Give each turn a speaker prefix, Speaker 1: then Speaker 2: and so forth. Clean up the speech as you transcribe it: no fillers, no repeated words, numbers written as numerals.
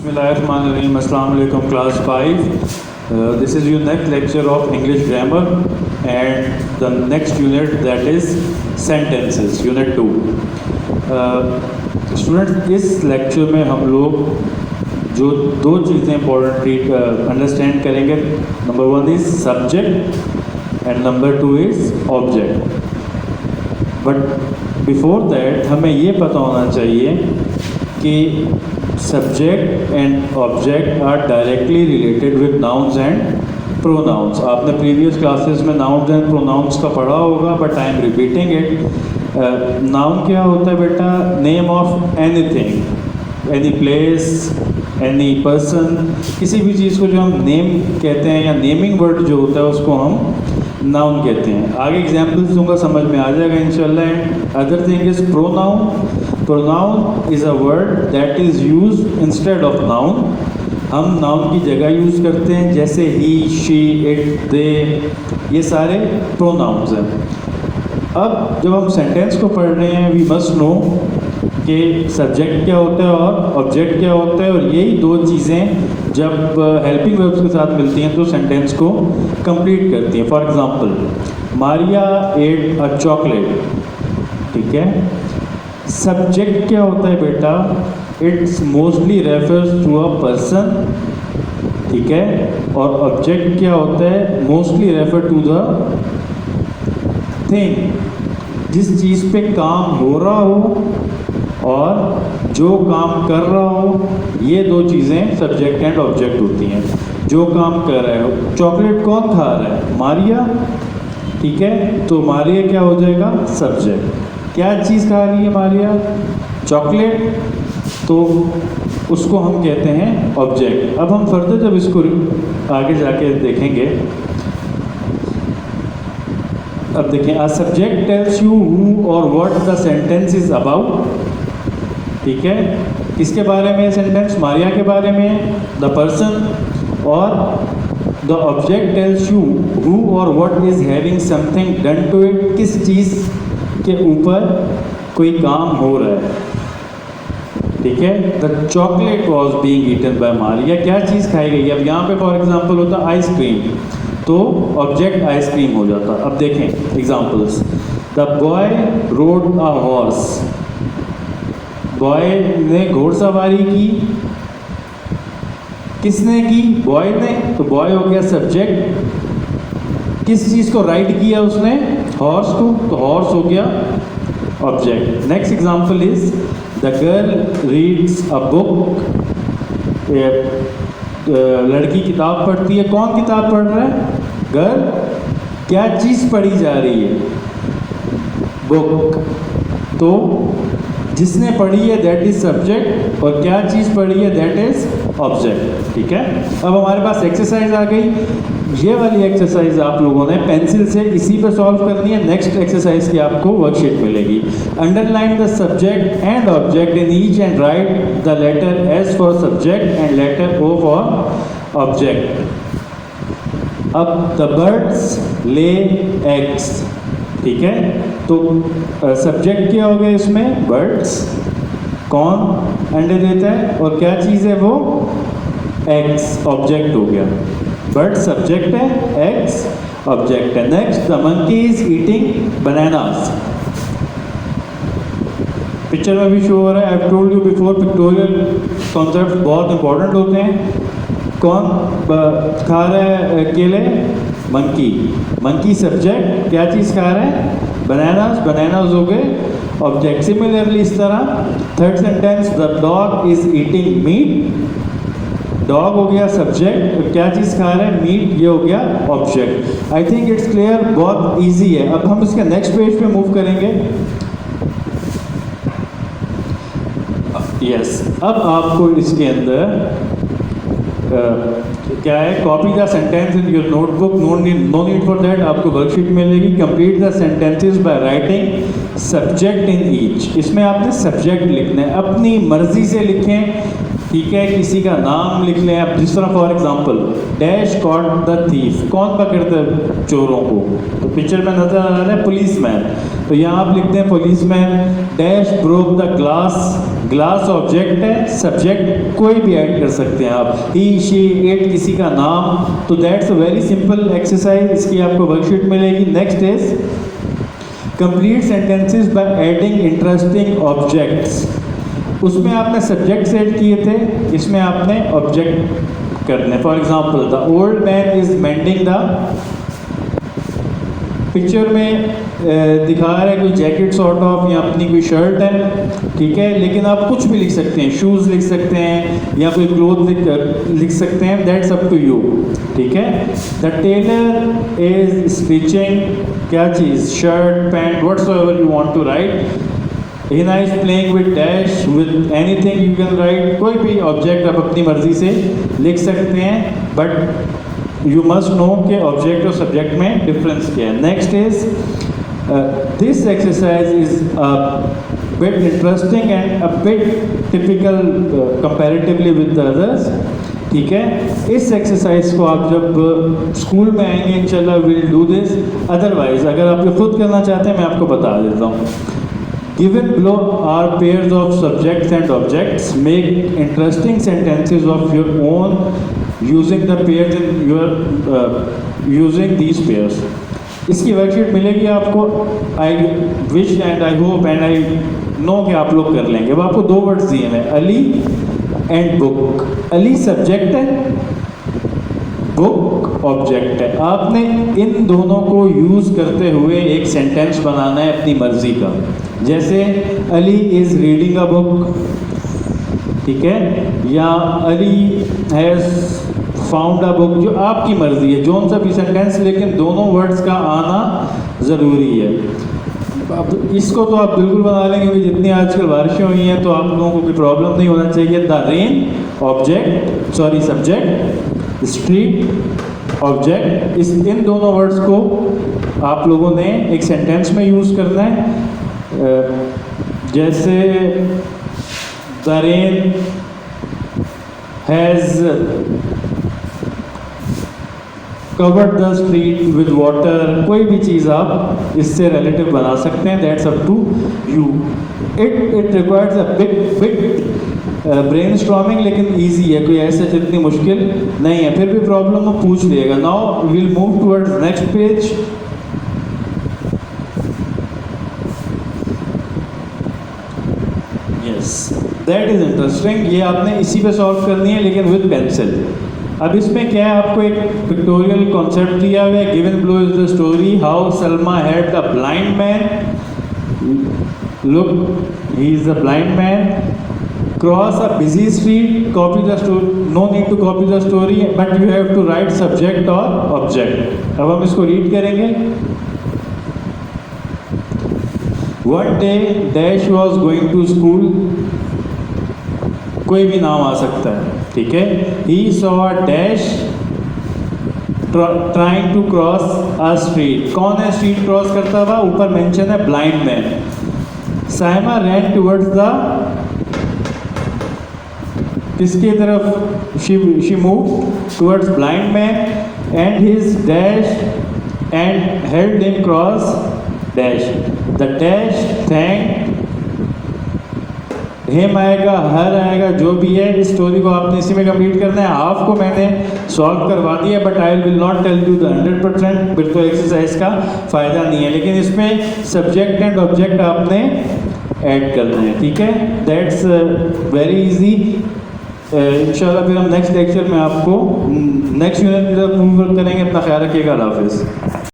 Speaker 1: Bismillahirrahmanirrahim. Assalamu alaikum, class 5. This is your next lecture of English grammar and the next unit, that is sentences, unit 2. Student, इस lecture में हम लोग जो दो चीज़ें important understand करेंगे. Number 1 is subject and number 2 is object. But before that हमें ये पता होना चाहिए कि subject and object are directly related with nouns and pronouns. आपने प्रीवियस क्लासेस में नाउन्स एंड प्रोनाउंस का पढ़ा होगा, but I am repeating it. Noun क्या होता है बेटा? Name of anything, any place, any person. किसी भी चीज़ को जो हम नेम कहते हैं या नेमिंग वर्ड जो होता है उसको हम नाउन कहते हैं. आगे एग्जाम्पल्स दूंगा, समझ में आ जाएगा इंशाल्लाह. And other thing is pronoun. Pronoun is a word that is use instead of noun. हम नाउन की जगह यूज़ करते हैं, जैसे ही, शी, इट, दे, ये सारे प्रोनाउंस हैं. अब जब हम सेंटेंस को पढ़ रहे हैं, वी मस्ट नो कि सब्जेक्ट क्या होता है और ऑब्जेक्ट क्या होता है, और यही दो चीज़ें जब हेल्पिंग वर्ब्स के साथ मिलती हैं तो सेंटेंस को कंप्लीट करती हैं. For example, Maria ate a chocolate. ठीक है. सब्जेक्ट क्या होता है बेटा? It's mostly refers to a person. ठीक है. और ऑब्जेक्ट क्या होता है? Mostly refer to the thing. जिस चीज़ पे काम हो रहा हो और जो काम कर रहा हो, ये दो चीज़ें सब्जेक्ट एंड ऑब्जेक्ट होती हैं. जो काम कर रहा है, चॉकलेट कौन खा रहा है? मारिया. ठीक है. तो मारिया क्या हो जाएगा? सब्जेक्ट. क्या चीज़ खा रही है मारिया? चॉकलेट. तो उसको हम कहते हैं ऑब्जेक्ट. अब हम फर्दर जब इसको आगे जाके देखेंगे, अब देखें. A subject tells you who or what the sentence is about. ठीक है. किसके बारे में सेंटेंस? मारिया के बारे में, द पर्सन. और the object tells you who or what is having something done to it. किस चीज़ के ऊपर कोई काम हो रहा है. ठीक है. The chocolate was being eaten by Maria. क्या चीज़ खाई गई? अब यहाँ पे फॉर एग्जांपल होता है आइसक्रीम, तो ऑब्जेक्ट आइसक्रीम हो जाता. अब देखें examples. The boy road a horse. Boy ने घोड़सवारी की. किसने की? बॉय ने. तो बॉय हो गया सब्जेक्ट. किस चीज़ को राइड किया उसने? हॉर्स को. तो हॉर्स हो गया object. Next example is the girl reads a book. लड़की किताब पढ़ती है. कौन किताब पढ़ रहा है? गर्ल. क्या चीज़ पढ़ी जा रही है? बुक. तो जिसने पढ़ी है दैट इज सब्जेक्ट, और क्या चीज़ पढ़ी है दैट इज ऑब्जेक्ट. ठीक है. अब हमारे पास एक्सरसाइज आ गई. ये वाली एक्सरसाइज आप लोगों ने पेंसिल से इसी पे सॉल्व करनी है. नेक्स्ट एक्सरसाइज की आपको वर्कशीट मिलेगी. Underline the subject and object in each and write the letter S for subject and letter O for object. अब द बर्ड्स ले एग्स. ठीक है. तो सब्जेक्ट क्या हो गया इसमें? बर्ड्स. कौन अंडे देता है और क्या चीज़ है वो? एग्स. ऑब्जेक्ट हो गया. बर्ड सब्जेक्ट है, एग्स ऑब्जेक्ट है. Next, the monkey is eating bananas. Picture में भी शो हो रहा है. I have told you before, pictorial concept बहुत इंपॉर्टेंट होते हैं. कौन खा रहा है केले? मंकी. Monkey subject. क्या चीज़ खा रहा है? बनानास. बनानास हो गए ऑब्जेक्ट. सिमिलरली इस तरह third sentence, the dog is eating meat. Dog हो गया सब्जेक्ट. क्या चीज़ खा रहा है? मीट. ये हो गया object. I think it's clear. बहुत इजी है. अब हम इसके नेक्स्ट पेज पे मूव करेंगे. यस. अब आपको इसके अंदर क्या है? Copy the sentence in your notebook. No need for that. आपको वर्कशीट मिलेगी. Complete the sentences by writing subject in each. इसमें आपने सब्जेक्ट लिखना है. अपनी मर्जी से लिखें. ठीक है. किसी का नाम लिख लें आप. जिस तरह for example, dash caught the thief. कौन पकड़ता है चोरों को? तो पिक्चर में नजर आ रहा है पुलिस मैन. तो यहाँ आप लिखते हैं policeman dash broke the glass, glass object है, सब्जेक्ट कोई भी ऐड कर सकते हैं आप, ही शी इट किसी का नाम। तो that's a very simple exercise, इसकी आपको वर्कशीट मिलेगी। Next is complete sentences by adding interesting objects. उसमें आपने सब्जेक्ट्स ऐड किए थे, इसमें आपने ऑब्जेक्ट करने। For example the old man is mending the, picture में दिखा रहा है कोई जैकेट सॉर्ट ऑफ या अपनी कोई शर्ट है, ठीक है, लेकिन आप कुछ भी लिख सकते हैं, शूज़ लिख सकते हैं या कोई क्लोथ लिख सकते हैं, दैट्स अप टू यू, ठीक है। द टेलर इज स्टिचिंग क्या चीज़, shirt pant whatsoever you want to write. Hina is playing with dash with anything you can write, कोई भी ऑब्जेक्ट आप अपनी मर्जी से लिख सकते हैं, बट यू मस्ट नो के ऑब्जेक्ट और सब्जेक्ट में डिफरेंस क्या है। Next is this exercise is a bit interesting and a bit typical comparatively with the others, ठीक है। इस एक्सरसाइज को आप जब स्कूल में आएंगे इंशाल्लाह विल डू दिस, अदरवाइज अगर आप ये खुद करना चाहते हैं मैं आपको बता देता हूँ। Given below are pairs of subjects and objects. Make interesting sentences of your own using the pairs in your using these pairs. इसकी वर्कशीट मिलेगी आपको। I wish and I hope and I know कि आप लोग कर लेंगे। अब आपको दो वर्ड्स दिए हैं, Ali and book. Ali subject है, बुक ऑब्जेक्ट है। आपने इन दोनों को यूज़ करते हुए एक सेंटेंस बनाना है अपनी मर्जी का। जैसे Ali is reading a book, ठीक है, या Ali has found a book, जो आपकी मर्जी है जोन सा भी सेंटेंस, लेकिन दोनों वर्ड्स का आना ज़रूरी है। अब इसको तो आप बिल्कुल बना लेंगे क्योंकि जितनी आजकल बारिशें हुई हैं तो आप लोगों को कोई प्रॉब्लम नहीं होना चाहिए। The rain object, sorry subject, street object, इन दोनों वर्ड्स को आप लोगों ने एक सेंटेंस में यूज़ करना है। जैसे the rain has covered the street with water, कोई भी चीज़ आप इससे रिलेटिव बना सकते हैं, that's up to you. It requires a big brainstorming, लेकिन इजी है, कोई ऐसे जितनी मुश्किल नहीं है। फिर भी प्रॉब्लम हो पूछ लिएगा। Now will move towards next page. Yes, that is interesting. ये आपने इसी पे सॉल्व करनी है लेकिन विद पेंसिल। अब इसमें क्या है, आपको एक पिक्टोरियल कॉन्सेप्ट दिया हुआ है। Given below is the story how Salma had the blind man, look he is the blind man, cross a busy street, copy the story, no need to copy the story but you have to write subject और object. अब हम इसको read करेंगे। One day dash was going to school, कोई भी नाम आ सकता है, ठीक है। He saw dash trying to cross a street, कौन है स्ट्रीट क्रॉस करता हुआ, ऊपर मेंशन है blind man. Saima ran towards the, किसकी तरफ, she move towards blind man and his dash and held him cross dash. The dash thank him आएगा, her आएगा, जो भी है। इस स्टोरी को आपने इसी में कंप्लीट करना है। हाफ को मैंने सॉल्व करवा दिया but I will not tell you the 100%, फिर तो एक्सरसाइज का फ़ायदा नहीं है। लेकिन इसमें सब्जेक्ट एंड ऑब्जेक्ट आपने ऐड करना है, ठीक है। That's very easy. इंशाल्लाह फिर हम नेक्स्ट लेक्चर में आपको नेक्स्ट यूनिट की तरफ मूव करेंगे। अपना ख्याल रखिएगा। अल्लाह हाफिज़।